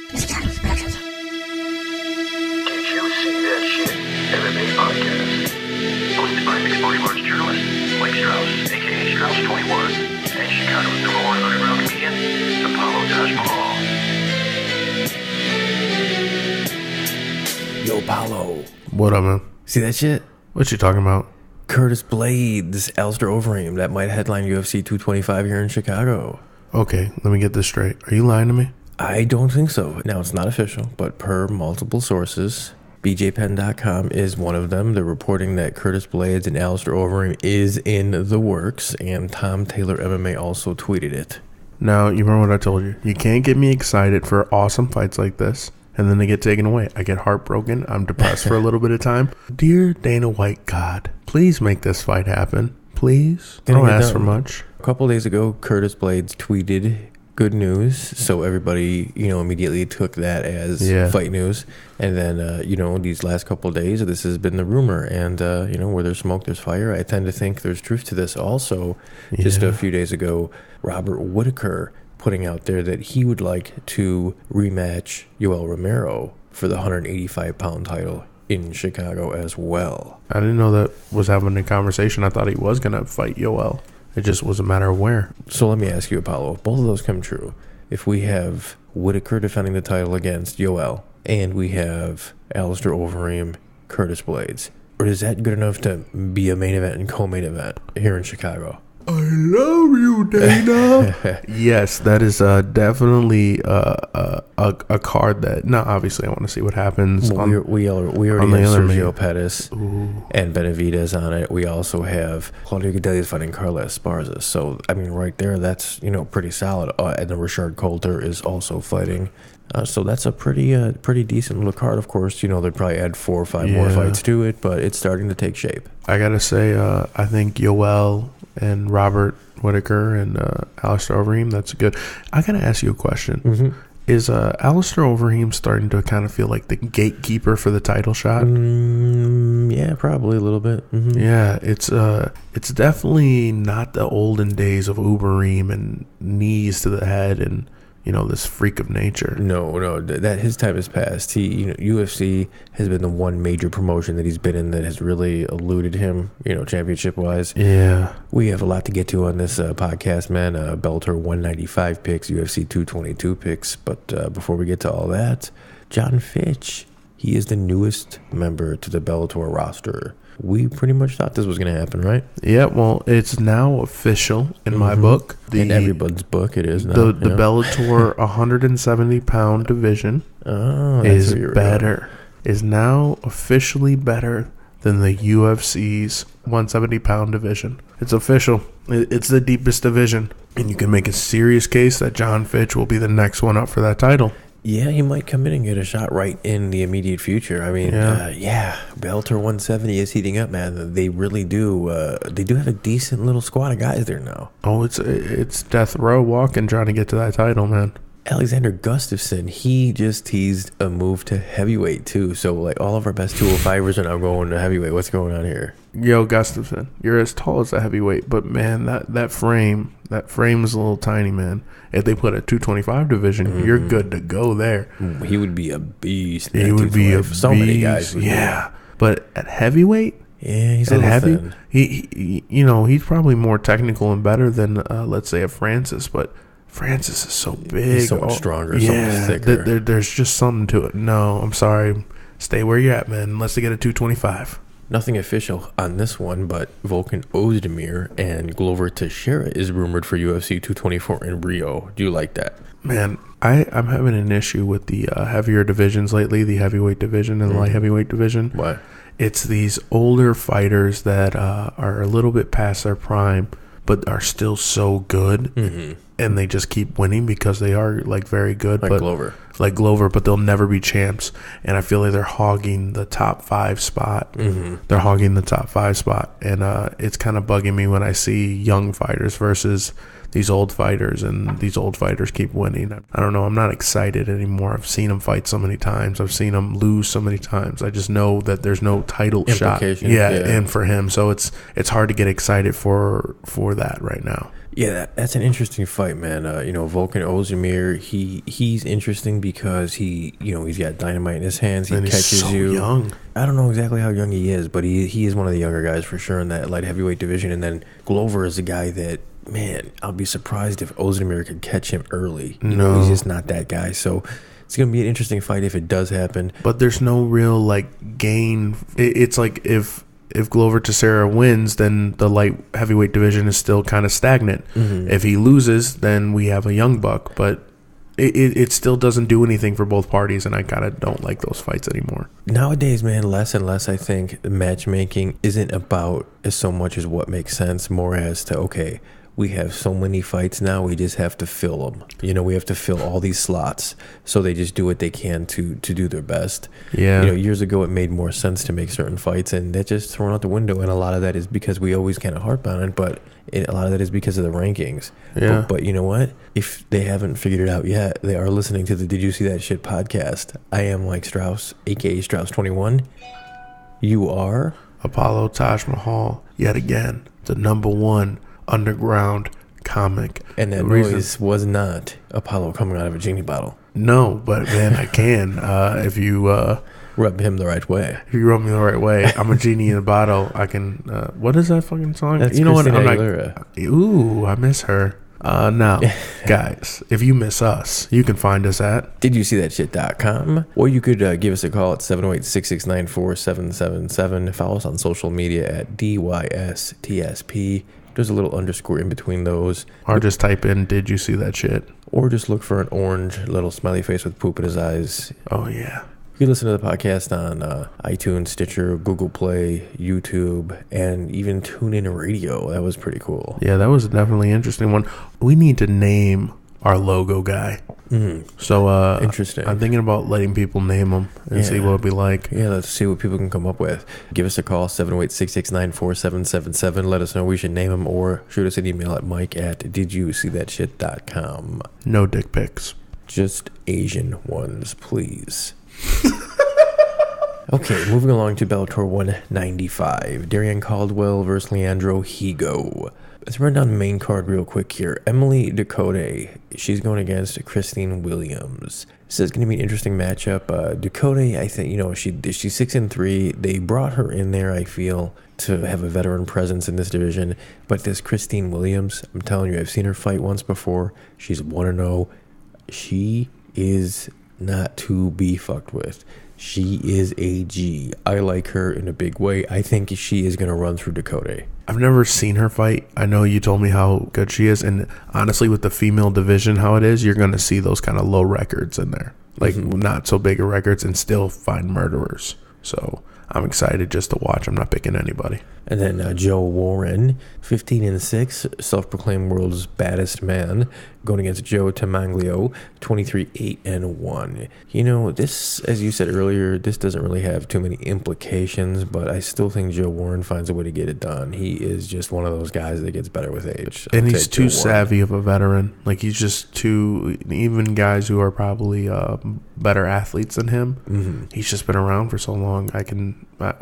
Did you see that shit? MMA podcast. Hosted by mixed martial arts journalist Mike Strauss, aka Strauss21, and Chicago's number one underground comedian, Apollo Taj Mahal. Yo, Apollo. What up, man? See that shit? What you talking about? Curtis Blaydes, Alistair Overeem, that might headline UFC 225 here in Chicago. Okay, let me get this straight. Are you lying to me? I don't think so. Now, it's not official, but per multiple sources, BJPenn.com is one of them. They're reporting that Curtis Blaydes and Alistair Overeem is in the works, and Tom Taylor MMA also tweeted it. Now, you remember what I told you. You can't get me excited for awesome fights like this, and then they get taken away. I get heartbroken. I'm depressed for a little bit of time. Dear Dana White God, please make this fight happen. Please. Don't ask for much. A couple days ago, Curtis Blaydes tweeted good news, so everybody, immediately took that as fight news. And then, these last couple of days, this has been the rumor. And, where there's smoke, there's fire. I tend to think there's truth to this also. Just a few days ago, Robert Whittaker putting out there that he would like to rematch Yoel Romero for the 185-pound title in Chicago as well. I didn't know that was having a conversation. I thought he was going to fight Yoel. It just was a matter of where. So let me ask you, Apollo, if both of those come true, if we have Whittaker defending the title against Yoel, and we have Alistair Overeem, Curtis Blaydes, or is that good enough to be a main event and co-main event here in Chicago? I love you, Dana. Yes, that is definitely a card that. Now, obviously, I want to see what happens. Well, we already have Sergio Pettis and Benavidez on it. We also have Claudio Gadelha fighting Carla Esparza. So, I mean, right there, that's pretty solid. And then Rashard Coulter is also fighting. So that's a pretty decent little card. Of course, they'd probably add 4 or 5 more fights to it, but it's starting to take shape. I gotta say, I think Yoel and Robert Whittaker and Alistair Overeem, that's good. I gotta ask you a question. Mm-hmm. Is Alistair Overeem starting to kind of feel like the gatekeeper for the title shot? Yeah, probably a little bit. Mm-hmm. Yeah, it's definitely not the olden days of Overeem and knees to the head and this freak of nature. No, that his time has passed. UFC has been the one major promotion that he's been in that has really eluded him, championship wise. Yeah. We have a lot to get to on this podcast, man. Bellator 195 picks, UFC 222 picks. But before we get to all that, Jon Fitch, he is the newest member to the Bellator roster. We pretty much thought this was going to happen, right? Yeah, well, it's now official in my book. In everybody's book, it is now. The Bellator 170-pound division is better. Is now officially better than the UFC's 170-pound division. It's official. It's the deepest division. And you can make a serious case that Jon Fitch will be the next one up for that title. Yeah, he might come in and get a shot right in the immediate future. I mean, Bellator 170 is heating up, man. They really do. They do have a decent little squad of guys there now. Oh, it's death row walking trying to get to that title, man. Alexander Gustafsson, he just teased a move to heavyweight too. So like all of our best 205ers are now going to heavyweight. What's going on here? Yo, Gustafsson, you're as tall as a heavyweight, but man, that frame is a little tiny, man. If they put a 225 division, you're good to go there. He would be a beast. He would be a so beast. Many guys. Yeah, but at heavyweight, he's a little thin. He's probably more technical and better than let's say a Francis, but Francis is so big. He's so much stronger, so much thicker. There's just something to it. No, I'm sorry. Stay where you're at, man, unless they get a 225. Nothing official on this one, but Volkan Ozdemir and Glover Teixeira is rumored for UFC 224 in Rio. Do you like that? Man, I'm having an issue with the heavier divisions lately, the heavyweight division and the light heavyweight division. Why? It's these older fighters that are a little bit past their prime, but are still so good. Mm-hmm. And they just keep winning because they are like very good. Like Glover, but they'll never be champs. And I feel like they're hogging the top 5 spot. Mm-hmm. They're hogging the top 5 spot. And it's kind of bugging me when I see young fighters versus these old fighters, and these old fighters keep winning. I don't know. I'm not excited anymore. I've seen them fight so many times. I've seen them lose so many times. I just know that there's no title shot. Yeah, and for him. So it's hard to get excited for that right now. Yeah, that's an interesting fight, man. Volkan Ozdemir, he's interesting because he's got dynamite in his hands. He and catches he's so you. Young. I don't know exactly how young he is, but he is one of the younger guys for sure in that light heavyweight division. And then Glover is a guy that, man, I'll be surprised if Ozdemir could catch him early. No. He's just not that guy. So it's going to be an interesting fight if it does happen. But there's no real, like, gain. It's like if Glover Teixeira wins, then the light heavyweight division is still kind of stagnant. Mm-hmm. If he loses, then we have a young buck. But it still doesn't do anything for both parties, and I kind of don't like those fights anymore. Nowadays, man, less and less, I think, matchmaking isn't about as so much as what makes sense, more as to, okay, we have so many fights now, we just have to fill them. We have to fill all these slots. So they just do what they can to do their best. Yeah. Years ago, it made more sense to make certain fights, and that's just thrown out the window. And a lot of that is because we always kind of harp on it, but a lot of that is because of the rankings. Yeah. But you know what? If they haven't figured it out yet, they are listening to the Did You See That Shit podcast. I am Mike Strauss, a.k.a. Strauss21. You are? Apollo Taj Mahal, yet again, the #1 underground comic. And that noise was not Apollo coming out of a genie bottle. No, but man, I can. If you rub him the right way. If you rub me the right way, I'm a genie in a bottle. I can. What is that fucking song? That's Christina Aguilera. Ooh, I miss her. Now, guys, if you miss us, you can find us at DidYouSeeThatShit.com, or you could give us a call at 708-669-4777. Follow us on social media at DYSTSP. There's a little underscore in between those. Or just type in, did you see that shit? Or just look for an orange little smiley face with poop in his eyes. Oh, yeah. You can listen to the podcast on iTunes, Stitcher, Google Play, YouTube, and even TuneIn Radio. That was pretty cool. Yeah, that was definitely an interesting one. We need to name our logo guy. Mm-hmm. So interesting. I'm thinking about letting people name him and see what it'd be like. Yeah, let's see what people can come up with. Give us a call, 708-669-4777. Let us know we should name him, or shoot us an email at mike@didyousee.thatshit.com. No dick pics. Just Asian ones, please. Okay, moving along to Bellator 195. Darrion Caldwell versus Leandro Higo. Let's run down the main card real quick here. Emily Ducote, she's going against Christine Williams. So it's going to be an interesting matchup. Ducote, I think, she's 6-3. They brought her in there, I feel, to have a veteran presence in this division. But this Christine Williams, I'm telling you, I've seen her fight once before. She's 1-0. She is not to be fucked with. She is a G. I like her in a big way. I think she is going to run through Ducote. I've never seen her fight. I know you told me how good she is, and honestly, with the female division, how it is, you're going to see those kind of low records in there. Like, not so big of records, and still find murderers. So I'm excited just to watch. I'm not picking anybody. And then Joe Warren, 15-6, self-proclaimed world's baddest man, going against Joe Tamanglio, 23-8-1. This, as you said earlier, this doesn't really have too many implications, but I still think Joe Warren finds a way to get it done. He is just one of those guys that gets better with age. And he's too savvy of a veteran. Like, he's just too, even guys who are probably better athletes than him, he's just been around for so long.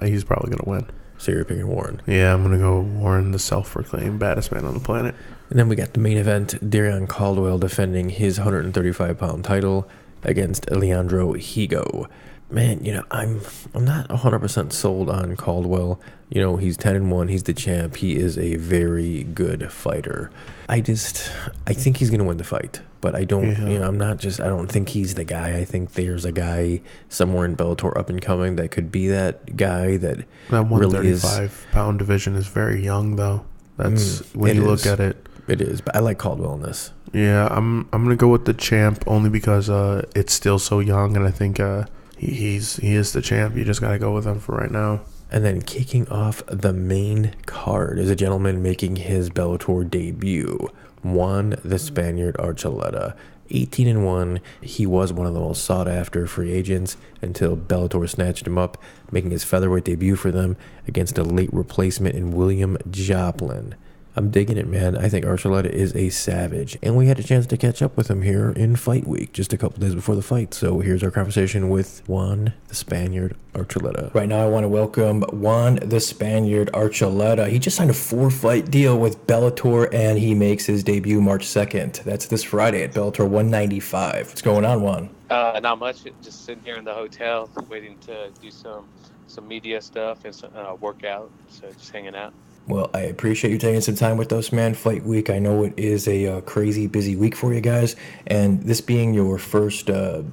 He's probably going to win. So you're picking Warren. Yeah, I'm going to go Warren, the self-proclaimed baddest man on the planet. And then we got the main event, Darrion Caldwell defending his 135-pound title against Leandro Higo. Man, I'm not 100% sold on Caldwell. He's 10-1. He's the champ. He is a very good fighter. I think he's going to win the fight. But I don't, I don't think he's the guy. I think there's a guy somewhere in Bellator up and coming that could be that guy that 135-pound division is very young, though. That's when you look at it. It is, but I like Caldwell in this. Yeah, I'm gonna go with the champ only because it's still so young, and I think he is the champ. You just gotta go with him for right now. And then kicking off the main card is a gentleman making his Bellator debut, Juan the Spaniard Archuleta. 18-1. He was one of the most sought-after free agents until Bellator snatched him up, making his featherweight debut for them against a late replacement in William Joplin. I'm digging it, man. I think Archuleta is a savage. And we had a chance to catch up with him here in fight week, just a couple days before the fight. So here's our conversation with Juan the Spaniard Archuleta. Right now I want to welcome Juan the Spaniard Archuleta. He just signed a 4-fight deal with Bellator, and he makes his debut March 2nd. That's this Friday at Bellator 195. What's going on, Juan? Not much. Just sitting here in the hotel, waiting to do some media stuff and some workout. So just hanging out. Well, I appreciate you taking some time with us, man. Fight week, I know it is a crazy busy week for you guys, and this being your first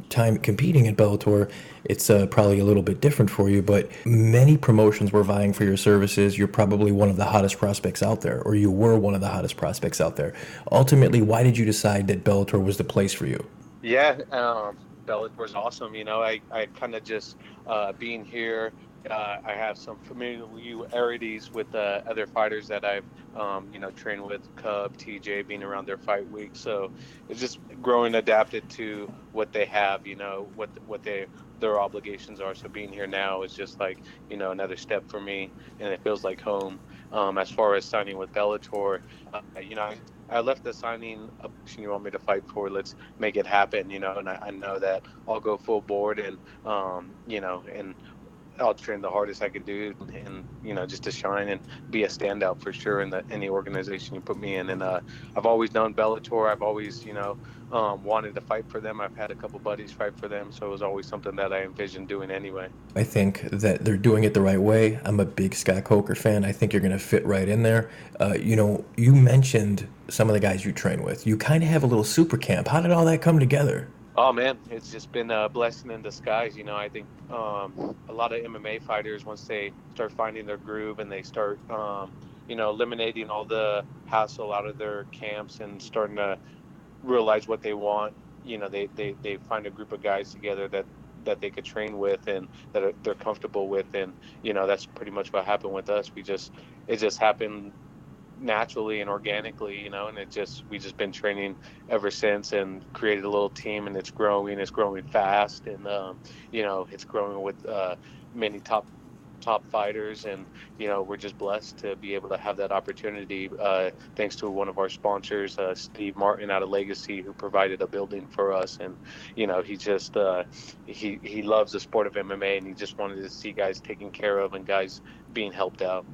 time competing at Bellator, it's probably a little bit different for you, but many promotions were vying for your services. You're probably one of the hottest prospects out there, or you were one of the hottest prospects out there. Ultimately, why did you decide that Bellator was the place for you? Yeah, Bellator's awesome. You know, I kind of just being here, I have some familiarities with other fighters that I've, trained with, Cub, TJ, being around their fight week. So it's just growing, adapted to what they have, what their obligations are. So being here now is just like, another step for me, and it feels like home. As far as signing with Bellator, I left the signing option you want me to fight for. Let's make it happen, and I know that I'll go full board and, and I'll train the hardest I could do, and just to shine and be a standout for sure in any organization you put me in. And I've always known Bellator. I've always wanted to fight for them. I've had a couple buddies fight for them, so it was always something that I envisioned doing anyway. I think that they're doing it the right way. I'm a big Scott Coker fan. I think you're going to fit right in there. You mentioned some of the guys you train with. You kind of have a little super camp. How did all that come together? Oh, man, it's just been a blessing in disguise. I think a lot of MMA fighters, once they start finding their groove and they start, eliminating all the hassle out of their camps and starting to realize what they want, they find a group of guys together that they could train with and that they're comfortable with. And, that's pretty much what happened with us. It just happened naturally and organically, and we've just been training ever since and created a little team, and it's growing fast, and it's growing with many top fighters, and we're just blessed to be able to have that opportunity thanks to one of our sponsors, Steve Martin out of Legacy, who provided a building for us. And he just he loves the sport of MMA, and he just wanted to see guys taken care of and guys being helped out,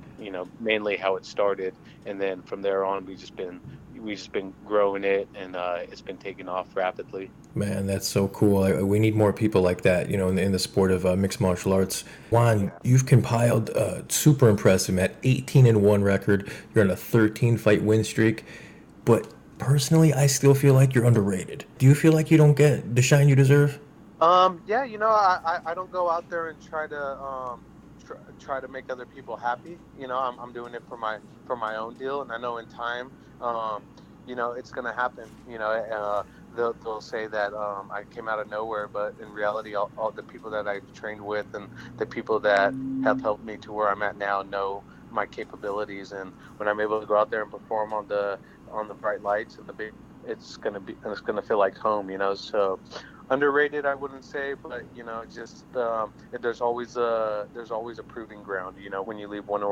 mainly how it started, and then from there on we've just been growing it, and it's been taking off rapidly. Man, that's so cool. We need more people like that, in the sport of mixed martial arts. Juan, you've compiled super impressive at 18-1 record. You're on a 13-fight win streak, but personally, I still feel like you're underrated. Do you feel like you don't get the shine you deserve? Yeah, I don't go out there and try to make other people happy. I'm doing it for my own deal, and I know in time, it's going to happen. They'll say that I came out of nowhere, but in reality, all the people that I've trained with and the people that have helped me to where I'm at now know my capabilities. And when I'm able to go out there and perform on the bright lights and it's gonna feel like home. So underrated, I wouldn't say, but there's always a proving ground, when you leave one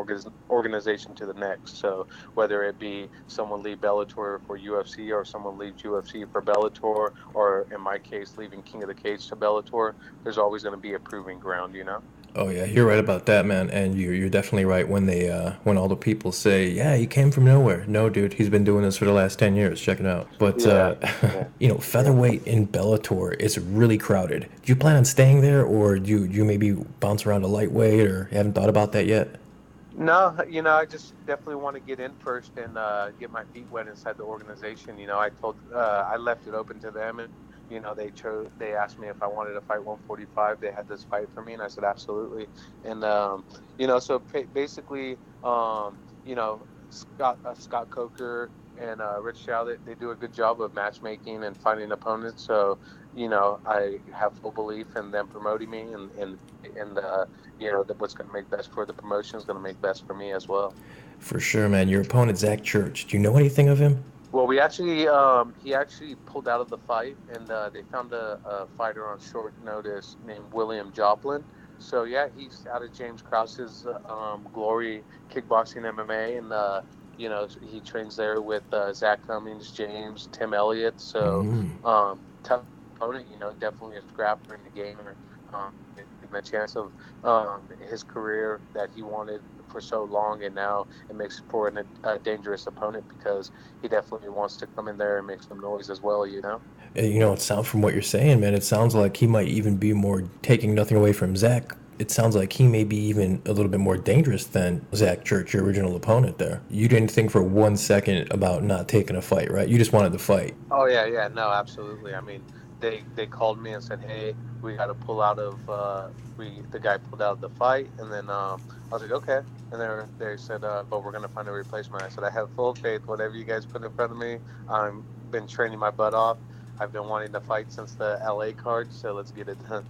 organization to the next. So whether it be someone leave Bellator for UFC, or someone leaves UFC for Bellator, or in my case leaving King of the Cage to Bellator, there's always going to be a proving ground. Oh yeah, you're right about that, man, and you're definitely right when when all the people say, yeah, he came from nowhere. No, dude, he's been doing this for the last 10 years. Check it out. But featherweight in Bellator is really crowded. Do you plan on staying there, or do you maybe bounce around to lightweight, or haven't thought about that yet? No, I just definitely want to get in first and get my feet wet inside the organization. I left it open to them, and they asked me if I wanted to fight 145. They had this fight for me, and I said absolutely. And so basically, Scott Coker and Rich Chow, they do a good job of matchmaking and finding opponents. So I have full belief in them promoting me, and what's going to make best for the promotion is going to make best for me as well. For sure, man. Your opponent, Zach Church, do you know anything of him? Well, he actually pulled out of the fight, and they found a fighter on short notice named William Joplin. So yeah, he's out of James Krause's Glory Kickboxing MMA, and he trains there with Zach Cummings, James, Tim Elliott. So tough opponent, definitely a scrapper in the gamer. A chance of his career that he wanted for so long, and now it makes for a dangerous opponent because he definitely wants to come in there and make some noise as well. It sounds from what you're saying, man. It sounds like he might even be more, taking nothing away from Zach. It sounds like he may be even a little bit more dangerous than Zach Church, your original opponent there. You didn't think for 1 second about not taking a fight, right? You just wanted to fight. Oh, yeah. No, absolutely. I mean, they called me and said, hey, we got to pull out of the guy pulled out of the fight. And then I was like, okay. And they said, but we're going to find a replacement. I said, I have full faith. Whatever you guys put in front of me, I've been training my butt off. I've been wanting to fight since the LA card, so let's get it done.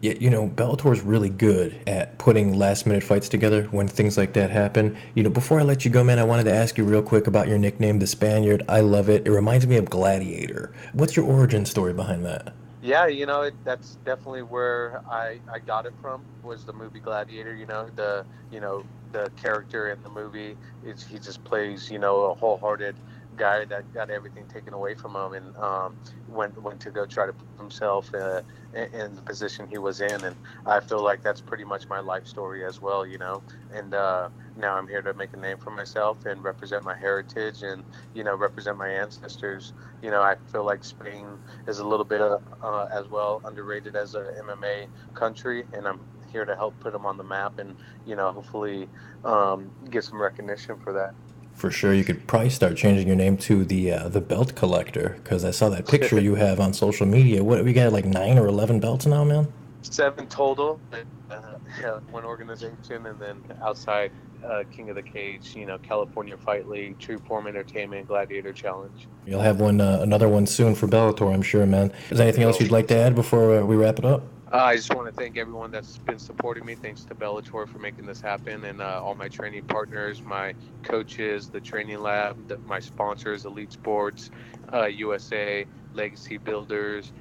Yeah, Bellator is really good at putting last-minute fights together when things like that happen. Before I let you go, man, I wanted to ask you real quick about your nickname, the Spaniard. I love it. It reminds me of Gladiator. What's your origin story behind that? Yeah, that's definitely where I got it from, was the movie Gladiator. The character in the movie, he just plays, a wholehearted guy that got everything taken away from him and went to go try to put himself in the position he was in. And I feel like that's pretty much my life story as well, and now I'm here to make a name for myself and represent my heritage and represent my ancestors. I feel like Spain is a little bit as well underrated as a MMA country, and I'm here to help put them on the map and hopefully get some recognition for that. For sure, you could probably start changing your name to the belt collector, because I saw that picture you have on social media. What, we got like 9 or 11 belts now, man? 7 total. One organization, and then outside King of the Cage, California Fight League, True Form Entertainment, Gladiator Challenge. You'll have another one soon for Bellator, I'm sure, man. Is there anything else you'd like to add before we wrap it up? I just want to thank everyone that's been supporting me. Thanks to Bellator for making this happen, and all my training partners, my coaches, the training lab, my sponsors, Elite Sports, USA, Legacy Builders,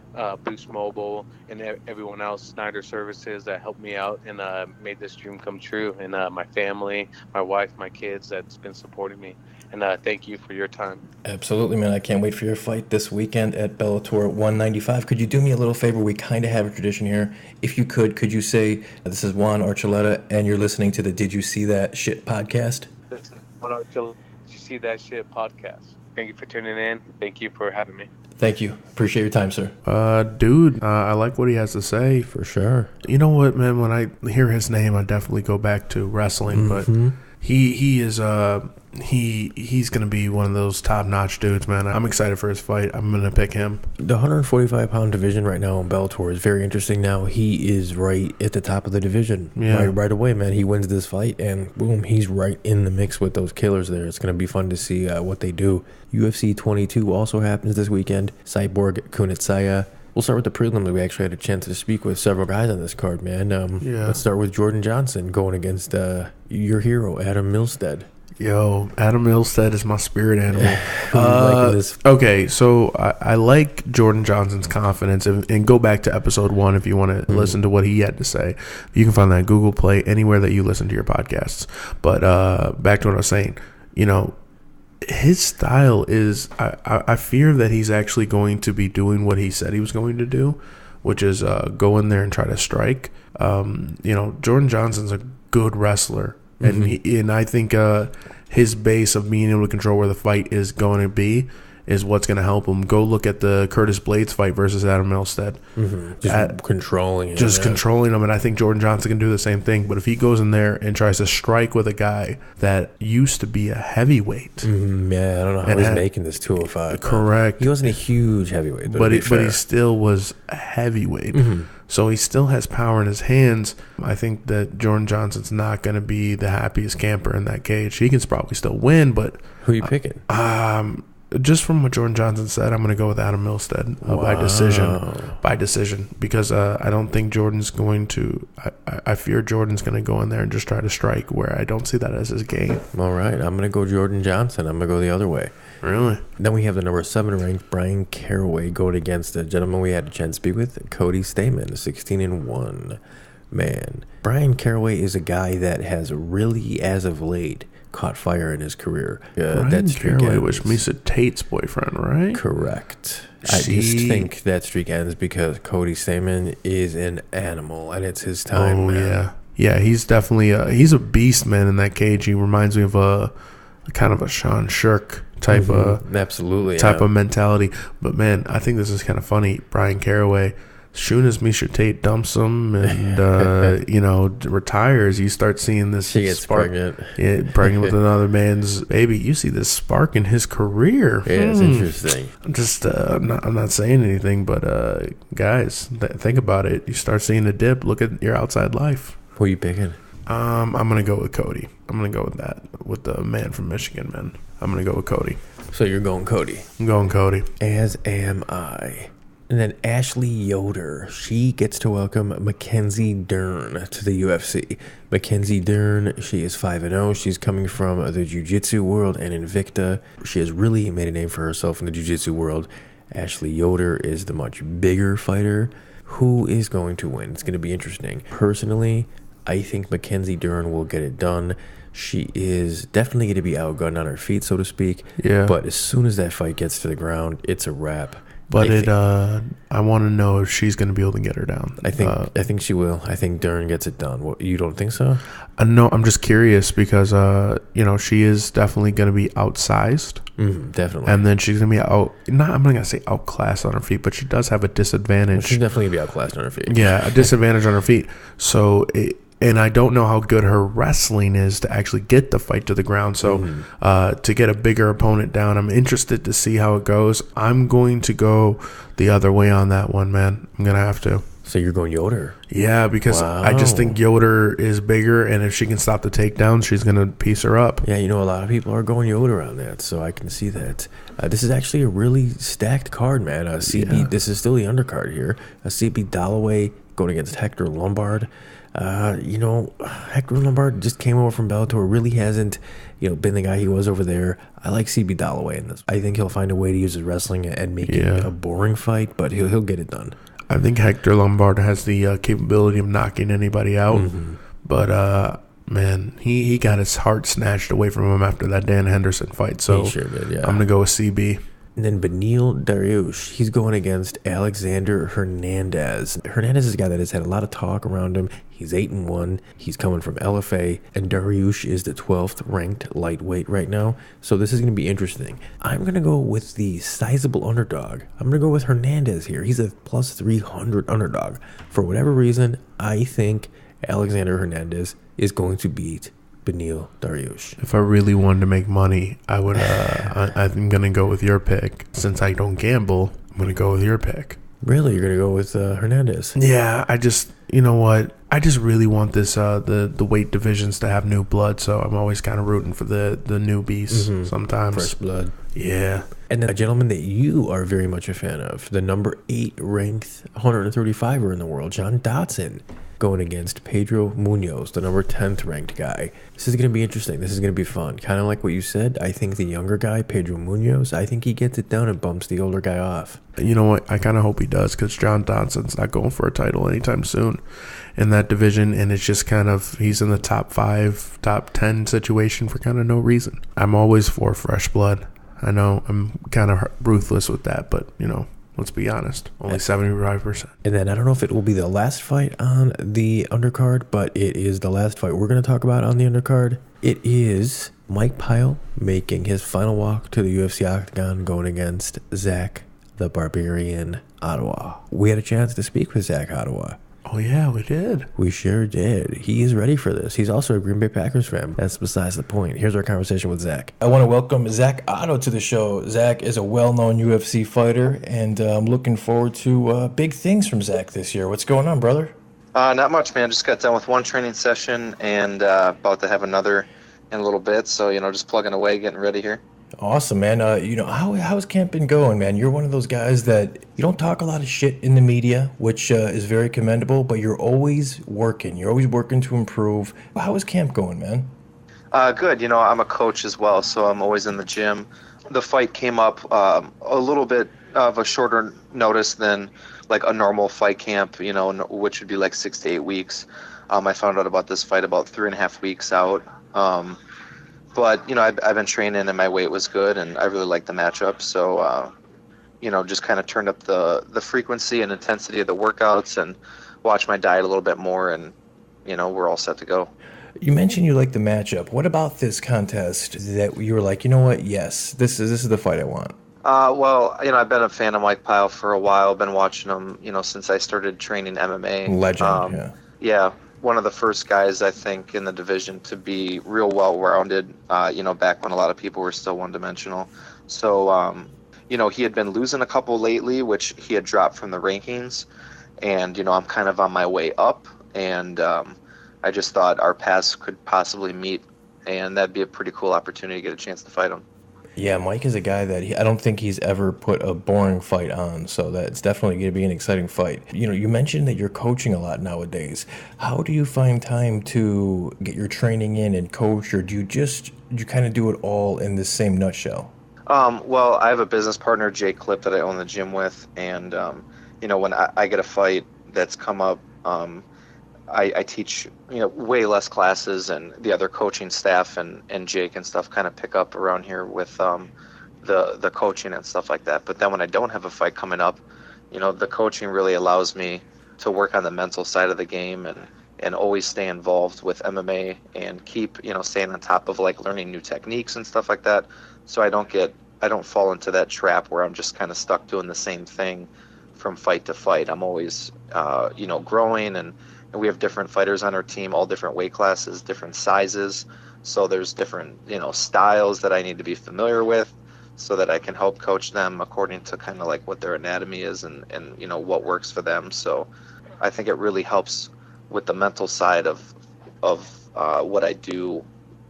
Boost Mobile, and everyone else, Snyder Services, that helped me out and made this dream come true, and my family, my wife, my kids that's been supporting me. And thank you for your time. Absolutely, man. I can't wait for your fight this weekend at Bellator 195. Could you do me a little favor? We kind of have a tradition here. If you could you say, this is Juan Archuleta, and you're listening to the Did You See That Shit podcast? This is Juan Archuleta, Did You See That Shit podcast. Thank you for tuning in. Thank you for having me. Thank you. Appreciate your time, sir. Dude, I like what he has to say. For sure. You know what, man? When I hear his name, I definitely go back to wrestling, but he is he's gonna be one of those top-notch dudes, man. I'm excited for his fight. I'm gonna pick him. The 145-pound division right now in Bellator is very interesting. Now he is right at the top of the division. Yeah. Right away, man. He wins this fight, and boom, he's right in the mix with those killers there. It's gonna be fun to see what they do. UFC 22 also happens this weekend. Cyborg Kunitsaya. We'll start with the prelim. We actually had a chance to speak with several guys on this card, man. Let's start with Jordan Johnson going against your hero, Adam Milstead. Yo, Adam Milstead is my spirit animal. Okay, so I like Jordan Johnson's confidence, and go back to episode 1 if you want to listen to what he had to say. You can find that on Google Play, anywhere that you listen to your podcasts. But back to what I was saying, his style is, I fear that he's actually going to be doing what he said he was going to do, which is go in there and try to strike. Jordan Johnson's a good wrestler. And I think his base of being able to control where the fight is going to be is what's going to help him. Go look at the Curtis Blaydes fight versus Adam Milstead. Controlling him. Controlling him, and I think Jordan Johnson can do the same thing. But if he goes in there and tries to strike with a guy that used to be a heavyweight. I don't know how he's making this 205. Correct. He wasn't a huge heavyweight, but he still was a heavyweight. So he still has power in his hands. I think that Jordan Johnson's not going to be the happiest camper in that cage. He can probably still win, but... Who are you picking? Just from what Jordan Johnson said, I'm going to go with Adam Milstead by decision, because I don't think Jordan's going to... I fear Jordan's going to go in there and just try to strike, where I don't see that as his game. All right, I'm going to go Jordan Johnson. I'm going to go the other way. Really? Then we have the number 7 ranked Brian Caraway going against the gentleman we had a chance to speak with, Cody Stamen, 16-1. Man, Brian Caraway is a guy that has really, as of late, caught fire in his career. Brian Caraway was Miesha Tate's boyfriend, right? Correct. I just think that streak ends because Cody Stamann is an animal, and it's his time, man. Yeah, he's definitely he's a beast, man, in that cage. He reminds me of a kind of a Sean Shirk type of mentality. But, man, I think this is kind of funny. Brian Caraway, as soon as Miesha Tate dumps him and, retires, you start seeing this she gets spark. Pregnant. Yeah, pregnant with another man's baby. You see this spark in his career. Yeah, it's interesting. I'm just, I'm not saying anything, but, guys, think about it. You start seeing a dip. Look at your outside life. Who are you picking? I'm going to go with Cody. I'm going to go with that, with the man from Michigan, man. I'm going to go with Cody. So you're going Cody. I'm going Cody. As am I. And then Ashley Yoder, she gets to welcome Mackenzie Dern to the UFC. Mackenzie Dern, she is 5-0. She's coming from the Jiu-Jitsu world and Invicta. She has really made a name for herself in the Jiu-Jitsu world. Ashley Yoder is the much bigger fighter. Who is going to win? It's going to be interesting. Personally, I think Mackenzie Dern will get it done. She is definitely going to be outgunned on her feet, so to speak. Yeah. But as soon as that fight gets to the ground, it's a wrap. But I want to know if she's going to be able to get her down. I think she will. I think Dern gets it done. What, you don't think so? No, I'm just curious because she is definitely going to be outsized. Definitely. And then she's going to be I'm not going to say outclassed on her feet, but she does have a disadvantage. She's definitely going to be outclassed on her feet. Yeah, a disadvantage on her feet. So and I don't know how good her wrestling is to actually get the fight to the ground. So to get a bigger opponent down, I'm interested to see how it goes. I'm going to go the other way on that one, man. I'm going to have to. So you're going Yoder? Yeah, because I just think Yoder is bigger, and if she can stop the takedown, she's going to piece her up. Yeah, a lot of people are going Yoder on that, so I can see that. This is actually a really stacked card, man. This is still the undercard here. CB Dalloway going against Hector Lombard. Hector Lombard just came over from Bellator, really hasn't, been the guy he was over there. I like CB Dalloway in this. I think he'll find a way to use his wrestling and make it a boring fight, but he'll get it done. I think Hector Lombard has the capability of knocking anybody out, but man, he got his heart snatched away from him after that Dan Henderson fight. So he sure did, yeah. I'm gonna go with CB. And then Beneil Dariush, he's going against Alexander Hernandez. Hernandez is a guy that has had a lot of talk around him. He's 8-1. He's coming from LFA, and Dariush is the 12th ranked lightweight right now. So this is going to be interesting. I'm going to go with the sizable underdog. I'm going to go with Hernandez here. He's a plus 300 underdog. For whatever reason, I think Alexander Hernandez is going to beat Beneil Dariush. If I really wanted to make money, I would. I'm gonna go with your pick. Since I don't gamble, I'm gonna go with your pick. Really, you're gonna go with Hernandez? Yeah, I just, you know what? I just really want this the weight divisions to have new blood. So I'm always kind of rooting for the newbies sometimes. Fresh blood. Yeah. And then a gentleman that you are very much a fan of, the number 8 ranked 135er in the world, John Dodson, going against Pedro Munoz, the number 10th ranked guy. This is going to be interesting. This is going to be fun. Kind of like what you said. I think the younger guy, Pedro Munoz, I think he gets it done and bumps the older guy off. You know what? I kind of hope he does, because John Dodson's not going for a title anytime soon in that division, and it's just kind of, he's in the top 5, top 10 situation for kind of no reason. I'm always for fresh blood. I know I'm kind of ruthless with that, but, let's be honest, only 75%. And then I don't know if it will be the last fight on the undercard, but it is the last fight we're going to talk about on the undercard. It is Mike Pyle making his final walk to the UFC octagon, going against Zach the Barbarian Ottawa. We had a chance to speak with Zach Ottawa. Oh, yeah, we did. We sure did. He is ready for this. He's also a Green Bay Packers fan. That's besides the point. Here's our conversation with Zach. I want to welcome Zach Otto to the show. Zach is a well-known UFC fighter, and I'm looking forward to big things from Zach this year. What's going on, brother? Not much, man. Just got done with one training session and about to have another in a little bit. So, just plugging away, getting ready here. Awesome, man. How's camp been going, man? You're one of those guys that you don't talk a lot of shit in the media, which is very commendable, but you're always working. You're always working to improve. How is camp going, man? Good. I'm a coach as well, so I'm always in the gym. The fight came up a little bit of a shorter notice than like a normal fight camp, which would be like 6 to 8 weeks. I found out about this fight about 3.5 weeks out. But, I've been training and my weight was good and I really liked the matchup. So, just kind of turned up the frequency and intensity of the workouts and watched my diet a little bit more, and, we're all set to go. You mentioned you like the matchup. What about this contest that you were like, you know what? Yes, this is the fight I want. Well, I've been a fan of Mike Pyle for a while. I've been watching him, since I started training MMA. Legend, yeah. Yeah, one of the first guys, I think, in the division to be real well-rounded, back when a lot of people were still one-dimensional. So, he had been losing a couple lately, which he had dropped from the rankings. And, I'm kind of on my way up. And I just thought our paths could possibly meet. And that'd be a pretty cool opportunity to get a chance to fight him. Yeah, Mike is a guy that I don't think he's ever put a boring fight on, so that's definitely going to be an exciting fight. You mentioned that you're coaching a lot nowadays. How do you find time to get your training in and coach, or do you kind of do it all in the same nutshell? Well, I have a business partner, Jay Clip, that I own the gym with, and when I get a fight that's come up, I teach way less classes, and the other coaching staff and Jake and stuff kind of pick up around here with the coaching and stuff like that. But then when I don't have a fight coming up, the coaching really allows me to work on the mental side of the game and always stay involved with MMA and keep staying on top of like learning new techniques and stuff like that. So I don't fall into that trap where I'm just kind of stuck doing the same thing from fight to fight. I'm always growing, and we have different fighters on our team, all different weight classes, different sizes. So there's different, styles that I need to be familiar with so that I can help coach them according to kind of like what their anatomy is and what works for them. So I think it really helps with the mental side of what I do,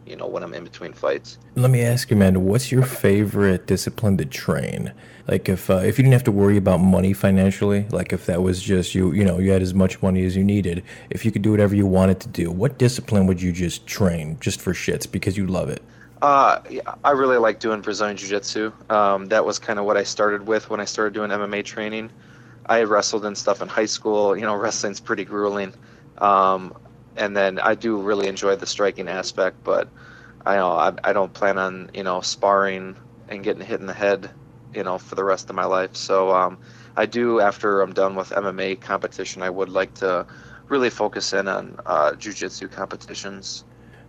when I'm in between fights. Let me ask you, man, what's your favorite discipline to train? Like if you didn't have to worry about money financially, like if that was just you had as much money as you needed, if you could do whatever you wanted to do, what discipline would you just train just for shits because you love it? Yeah, I really like doing Brazilian Jiu-Jitsu. That was kind of what I started with when I started doing MMA training. I wrestled and stuff in high school. Wrestling's pretty grueling. And then I do really enjoy the striking aspect, but I don't plan on, sparring and getting hit in the head, for the rest of my life. So I do, after I'm done with MMA competition, I would like to really focus in on jiu-jitsu competitions.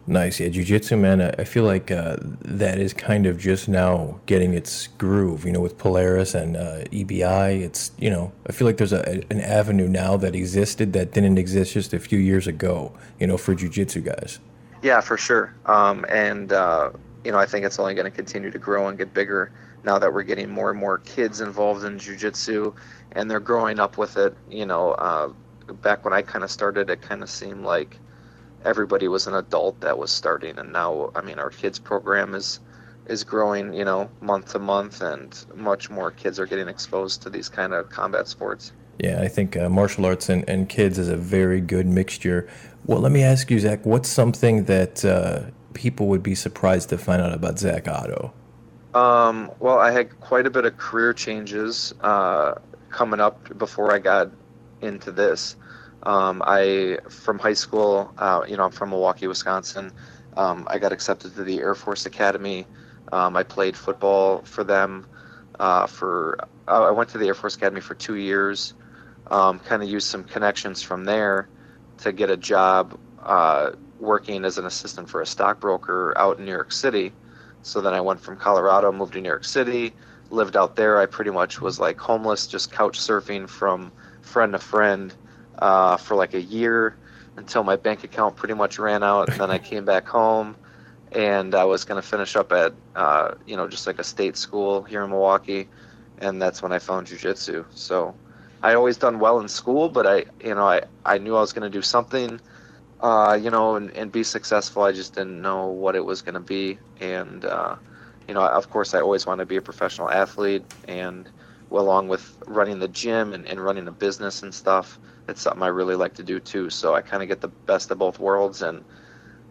Nice. Yeah, jiu-jitsu, man, I feel like that is kind of just now getting its groove, with Polaris and EBI. It's, I feel like there's an avenue now that existed that didn't exist just a few years ago, for jiu-jitsu guys. Yeah, for sure. I think it's only going to continue to grow and get bigger now that we're getting more and more kids involved in jiu-jitsu and they're growing up with it. Back when I kind of started, it kind of seemed like everybody was an adult that was starting, and now our kids program is growing month to month, and much more kids are getting exposed to these kind of combat sports. Yeah, I think martial arts and kids is a very good mixture. Well, let me ask you, Zach, what's something that people would be surprised to find out about Zach Otto? Well, I had quite a bit of career changes coming up before I got into this. From high school, I'm from Milwaukee, Wisconsin. I got accepted to the Air Force Academy. I played football for them. I went to the Air Force Academy for 2 years. Kind of used some connections from there to get a job working as an assistant for a stockbroker out in New York City. So then I went from Colorado, moved to New York City, lived out there. I pretty much was like homeless, just couch surfing from friend to friend for like a year until my bank account pretty much ran out. And then I came back home, and I was going to finish up at just like a state school here in Milwaukee, and that's when I found jiu-jitsu. So I always done well in school, but I knew I was going to do something and be successful. I just didn't know what it was going to be. And of course I always wanted to be a professional athlete, and along with running the gym and running a business and stuff, it's something I really like to do too. So I kind of get the best of both worlds, and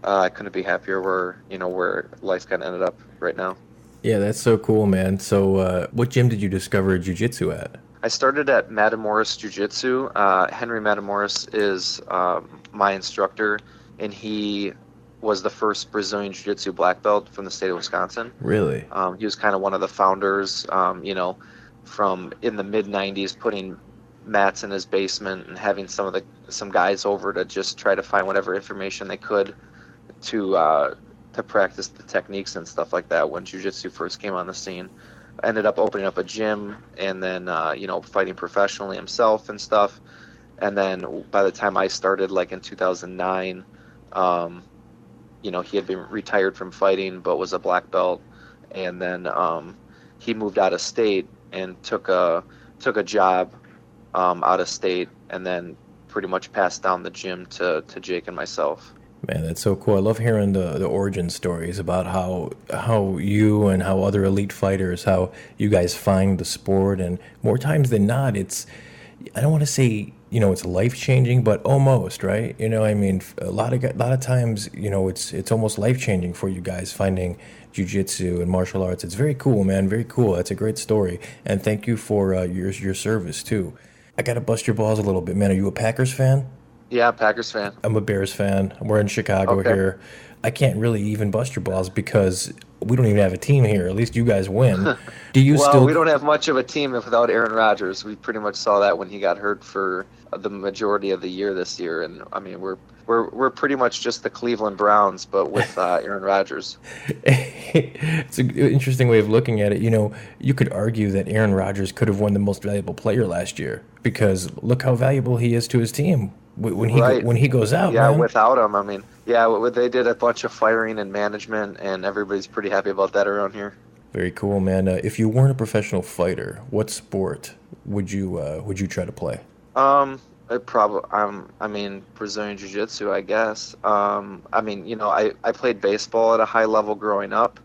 I couldn't be happier where life kind of ended up right now. Yeah, that's so cool, man. So what gym did you discover jiu-jitsu at? I started at Matamoros Jiu-Jitsu. Henry Matamoros is my instructor, and he was the first Brazilian Jiu-Jitsu black belt from the state of Wisconsin. Really? He was kind of one of the founders, from in the mid 90s, putting mats in his basement and having some guys over to just try to find whatever information they could to practice the techniques and stuff like that when Jiu-Jitsu first came on the scene. Ended up opening up a gym and then fighting professionally himself and stuff. And then by the time I started, like in 2009, he had been retired from fighting but was a black belt. And then he moved out of state and took a job out of state, and then pretty much passed down the gym to Jake and myself. Man, that's so cool. I love hearing the origin stories about how you and how other elite fighters, how you guys find the sport. And more times than not, I don't want to say, it's life-changing, but almost, right? A lot of times, it's almost life-changing for you guys finding jiu-jitsu and martial arts. It's very cool, man. Very cool. That's a great story. And thank you for your service, too. I got to bust your balls a little bit, man. Are you a Packers fan? Yeah, Packers fan. I'm a Bears fan. We're in Chicago here. I can't really even bust your balls because we don't even have a team here. At least you guys win. We don't have much of a team without Aaron Rodgers. We pretty much saw that when he got hurt for the majority of the year this year. And I mean, we're pretty much just the Cleveland Browns, but with Aaron Rodgers. It's an interesting way of looking at it. You could argue that Aaron Rodgers could have won the most valuable player last year because look how valuable he is to his team when he goes out. Yeah, man. Without him, I mean, they did a bunch of firing and management, and everybody's pretty happy about that around here. Very cool, man. If you weren't a professional fighter, what sport would you try to play? Brazilian Jiu-Jitsu, I guess. I played baseball at a high level growing up,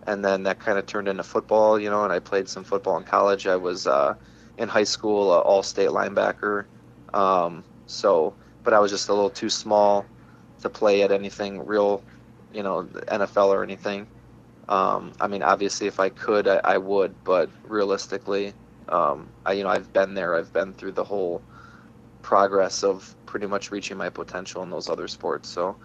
and then that kind of turned into football, and I played some football in college. I was in high school all-state linebacker, but I was just a little too small to play at anything real, NFL or anything. Obviously, if I could, I would, but realistically, I've been there. I've been through the whole progress of pretty much reaching my potential in those other sports. So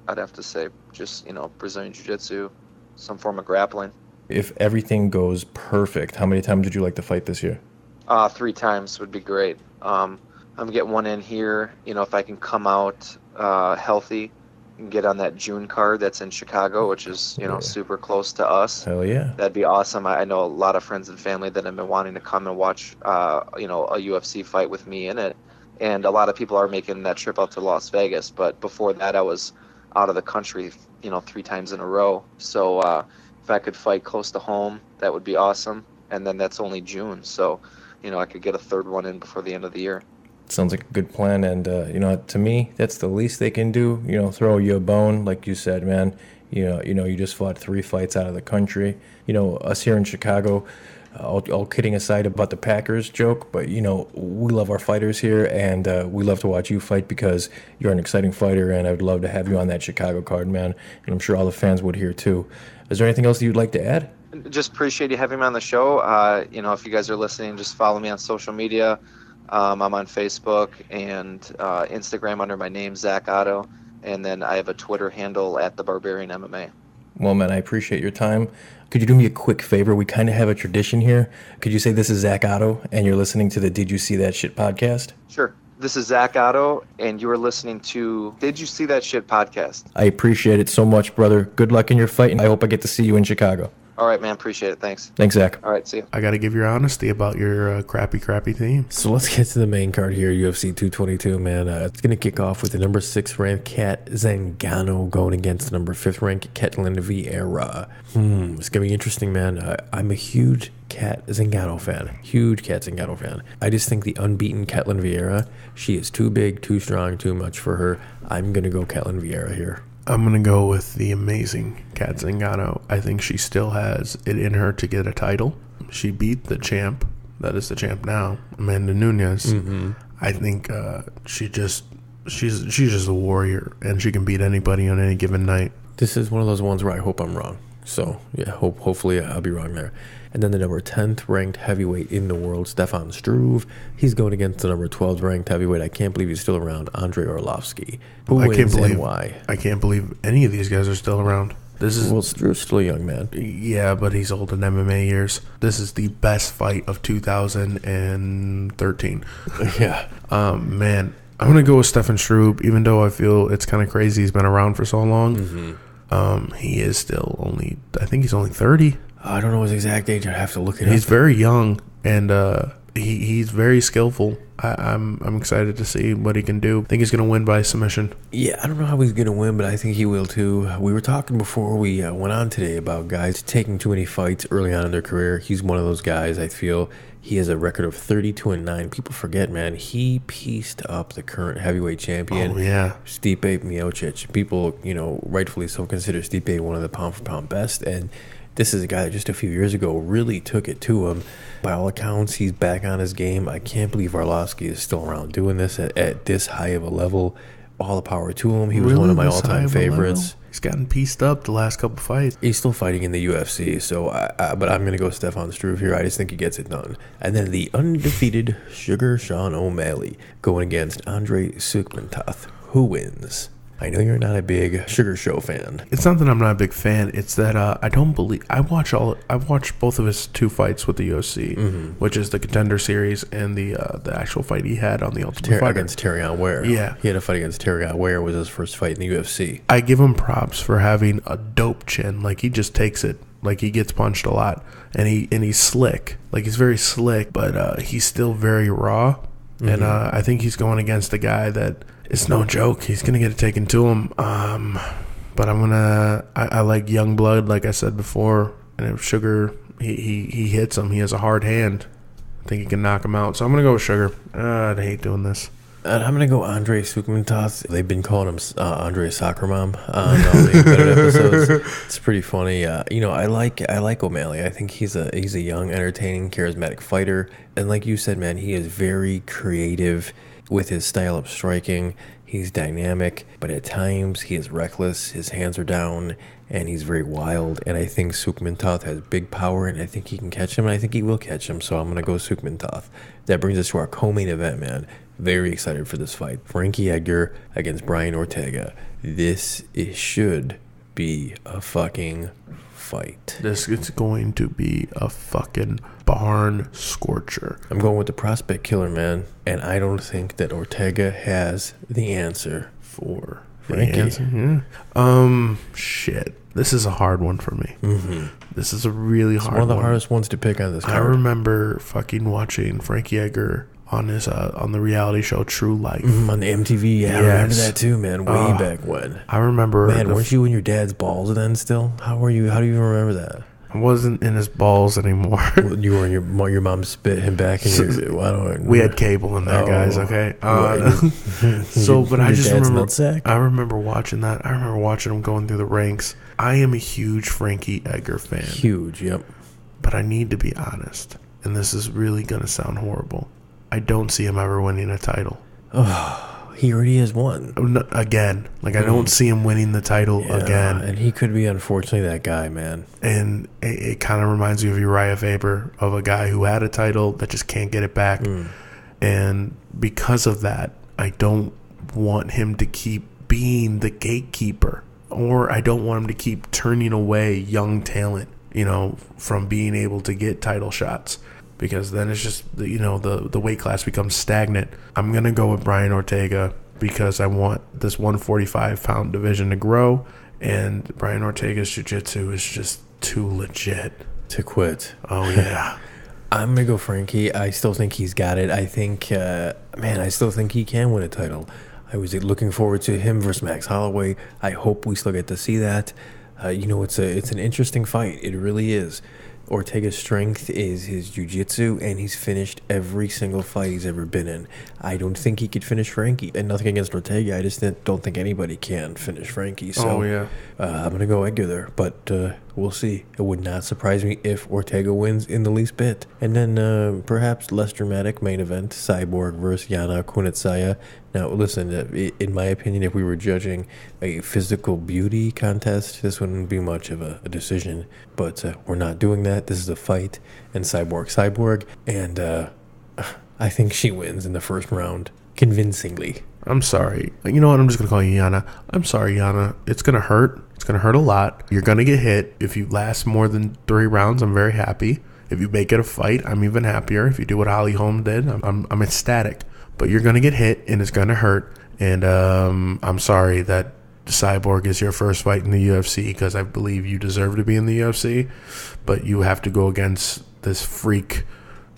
I'd have to say just, Brazilian Jiu-Jitsu, some form of grappling. If everything goes perfect, how many times would you like to fight this year? 3 times would be great. I'm getting one in here, if I can come out healthy and get on that June card that's in Chicago, which is, super close to us. Hell yeah. That'd be awesome. I know a lot of friends and family that have been wanting to come and watch, a UFC fight with me in it. And a lot of people are making that trip out to Las Vegas. But before that, I was out of the country, 3 times in a row. So if I could fight close to home, that would be awesome. And then that's only June. So, I could get a 3rd one in before the end of the year. Sounds like a good plan, and to me, that's the least they can do. Throw you a bone, like you said, man. You just fought 3 fights out of the country. Us here in Chicago, all kidding aside about the Packers joke, but we love our fighters here, and we love to watch you fight because you're an exciting fighter, and I'd love to have you on that Chicago card, man. And I'm sure all the fans would here too. Is there anything else that you'd like to add? Just appreciate you having me on the show. If you guys are listening, just follow me on social media. I'm on Facebook and Instagram under my name, Zach Otto. And then I have a Twitter handle @TheBarbarianMMA. Well, man, I appreciate your time. Could you do me a quick favor? We kind of have a tradition here. Could you say this is Zach Otto and you're listening to the Did You See That Shit podcast? Sure. This is Zach Otto and you are listening to Did You See That Shit podcast. I appreciate it so much, brother. Good luck in your fight, and I hope I get to see you in Chicago. All right, man. Appreciate it. Thanks. Thanks, Zach. All right, see you. I got to give your honesty about your crappy team. So let's get to the main card here, UFC 222, man. It's going to kick off with the number 6 ranked Cat Zingano going against the number 5th ranked Ketlin Vieira. It's going to be interesting, man. I'm a huge Cat Zingano fan. I just think the unbeaten Ketlin Vieira, she is too big, too strong, too much for her. I'm going to go Ketlin Vieira here. I'm going to go with the amazing Cat Zingano. I think she still has it in her to get a title. She beat the champ, that is the champ now, Amanda Nunes. I think she's just a warrior, and she can beat anybody on any given night. This is one of those ones where I hope I'm wrong. So, yeah, hopefully I'll be wrong there. And then the number 10th ranked heavyweight in the world, Stefan Struve. He's going against the number 12th ranked heavyweight. I can't believe he's still around, Andrei Arlovski. Who wins and why? I can't believe any of these guys are still around. Well, Struve's still a young man. Yeah, but he's old in MMA years. This is the best fight of 2013. Yeah. Man, I'm going to go with Stefan Struve, even though I feel it's kind of crazy he's been around for so long. Mm-hmm. He is still only, I think he's only 30. I don't know his exact age. I'd have to look it up. He's very young, and he's very skillful. I'm excited to see what he can do. I think he's going to win by submission. Yeah, I don't know how he's going to win, but I think he will too. We were talking before we went on today about guys taking too many fights early on in their career. He's one of those guys. I feel he has a record of 32-9. People forget, man. He pieced up the current heavyweight champion. Oh, yeah. Stipe Miocic. People, rightfully so consider Stipe one of the pound-for-pound best, and this is a guy that just a few years ago really took it to him. By all accounts, he's back on his game. I can't believe Arlovski is still around doing this at this high of a level. All the power to him. He was one of my all-time favorites. He's gotten pieced up the last couple fights. He's still fighting in the UFC, so but I'm going to go Stefan Struve here. I just think he gets it done. And then the undefeated Sugar Sean O'Malley going against Andrei Sukmantoth. Who wins? I know you're not a big Sugar Show fan. It's not that I'm not a big fan. It's that I don't believe I've watched both of his 2 fights with the UFC, which is the Contender Series and the actual fight he had on the Ultimate Fighter against Terrion Ware. Yeah, he had a fight against Terrion Ware. Was his first fight in the UFC. I give him props for having a dope chin. Like, he just takes it. Like, he gets punched a lot, and he's slick. Like, he's very slick, but he's still very raw. And I think he's going against a guy that. It's no joke. He's going to get it taken to him. But I like young blood, like I said before. And if Sugar, he hits him. He has a hard hand. I think he can knock him out. So I'm going to go with Sugar. I hate doing this. I'm going to go Andrei Sukmantoth. They've been calling him Andrei Soccer Mom on all the better episodes. It's pretty funny. I like O'Malley. I think he's a young, entertaining, charismatic fighter. And like you said, man, he is very creative with his style of striking. He's dynamic, but at times he is reckless. His hands are down, and he's very wild. And I think Sukmantoth has big power, and I think he can catch him, and I think he will catch him. So I'm going to go Sukmantoth. That brings us to our co-main event, man. Very excited for this fight. Frankie Edgar against Brian Ortega. This should be a fucking fight. This is going to be a fucking barn scorcher. I'm going with the prospect killer, man, and I don't think that Ortega has the answer for Frankie. Shit. This is a hard one for me. This is a really hard one. One of the hardest ones to pick on this card. I remember fucking watching Frankie Edgar on his on the reality show True Life on the MTV. Yeah, I remember that too, man. Way back when. I remember. Man, weren't you in your dad's balls then? Still, how were you? How do you even remember that? I wasn't in his balls anymore. You were in your mom spit him back in your. We had cable in there, guys. Okay. So, but I just remember. I remember watching that. I remember watching him going through the ranks. I am a huge Frankie Edgar fan. Huge, yep. But I need to be honest, and this is really gonna sound horrible. I don't see him ever winning a title. Oh, he already has won. Again. Like, I don't see him winning the title again. And he could be, unfortunately, that guy, man. And it kind of reminds me of Uriah Faber, of a guy who had a title that just can't get it back. And because of that, I don't want him to keep being the gatekeeper. Or I don't want him to keep turning away young talent, from being able to get title shots. Because then it's just, the weight class becomes stagnant. I'm going to go with Brian Ortega because I want this 145-pound division to grow. And Brian Ortega's jiu-jitsu is just too legit to quit. Oh, yeah. I'm going to go Frankie. I still think he's got it. I think, I still think he can win a title. I was looking forward to him versus Max Holloway. I hope we still get to see that. It's an interesting fight. It really is. Ortega's strength is his jiu-jitsu, and he's finished every single fight he's ever been in. I don't think he could finish Frankie. And nothing against Ortega. I just don't think anybody can finish Frankie. So, I'm going to go Edgar there. But we'll see. It would not surprise me if Ortega wins in the least bit. And then perhaps less dramatic main event, Cyborg versus Yana Kunitsaya. Now, listen, in my opinion, if we were judging a physical beauty contest, this wouldn't be much of a decision. But we're not doing that. This is a fight, and Cyborg. And I think she wins in the first round convincingly. I'm sorry. You know what? I'm just going to call you Yana. I'm sorry, Yana. It's going to hurt. It's going to hurt a lot. You're going to get hit. If you last more than 3 rounds, I'm very happy. If you make it a fight, I'm even happier. If you do what Holly Holm did, I'm ecstatic. But you're going to get hit, and it's going to hurt. And I'm sorry that Cyborg is your first fight in the UFC, because I believe you deserve to be in the UFC. But you have to go against this freak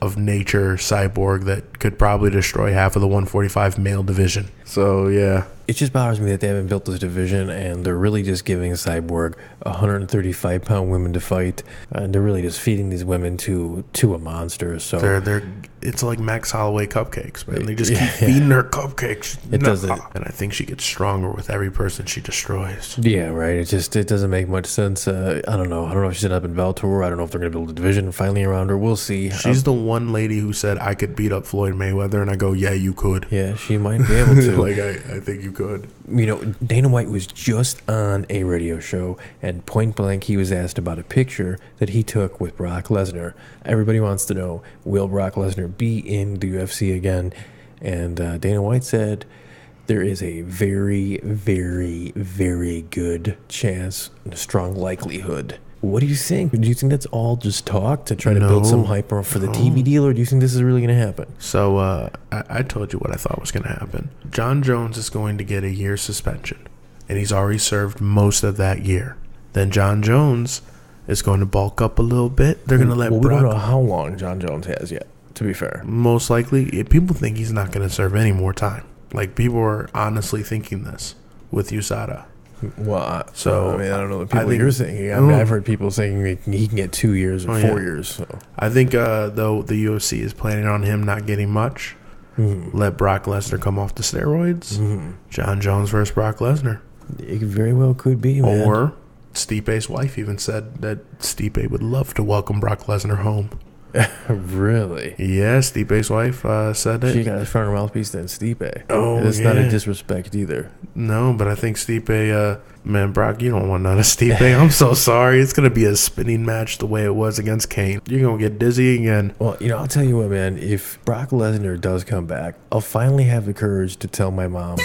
of nature Cyborg that could probably destroy half of the 145 male division. So, yeah. It just bothers me that they haven't built this division, and they're really just giving Cyborg 135-pound women to fight, and they're really just feeding these women to a monster. So it's like Max Holloway cupcakes, man. They just keep feeding her cupcakes. It doesn't. And I think she gets stronger with every person she destroys. Yeah, right. It doesn't make much sense. I don't know. I don't know if she's up in Bellator. I don't know if they're going to build a division finally around her. We'll see. She's the one lady who said, I could beat up Floyd Mayweather, and I go, yeah, you could. Yeah, she might be able to. Like, I think you could. You know, Dana White was just on a radio show, and point blank, he was asked about a picture that he took with Brock Lesnar. Everybody wants to know, will Brock Lesnar be in the UFC again? And Dana White said there is a very, very, very good chance and a strong likelihood. What do you think? Do you think that's all just talk to try to build some hype for the TV deal, or do you think this is really going to happen? So I told you what I thought was going to happen. Jon Jones is going to get a year suspension, and he's already served most of that year. Then Jon Jones is going to bulk up a little bit. They're going to let Brock. We don't know how long Jon Jones has yet, to be fair. Most likely, people think he's not going to serve any more time. Like, people are honestly thinking this with USADA. Well, I don't know the people you're saying. I've heard people saying he can get 2 years or 4 years. So. I think, though, the UFC is planning on him not getting much. Mm-hmm. Let Brock Lesnar come off the steroids. Mm-hmm. Jon Jones versus Brock Lesnar. It very well could be, man. Or Stipe's wife even said that Stipe would love to welcome Brock Lesnar home. Really? Yeah, Stipe's wife said that. She got a stronger mouthpiece than Stipe. Oh, it's not a disrespect either. No, but I think Stipe, man, Brock, you don't want none of Stipe. I'm so sorry. It's going to be a spinning match the way it was against Kane. You're going to get dizzy again. Well, I'll tell you what, man. If Brock Lesnar does come back, I'll finally have the courage to tell my mom.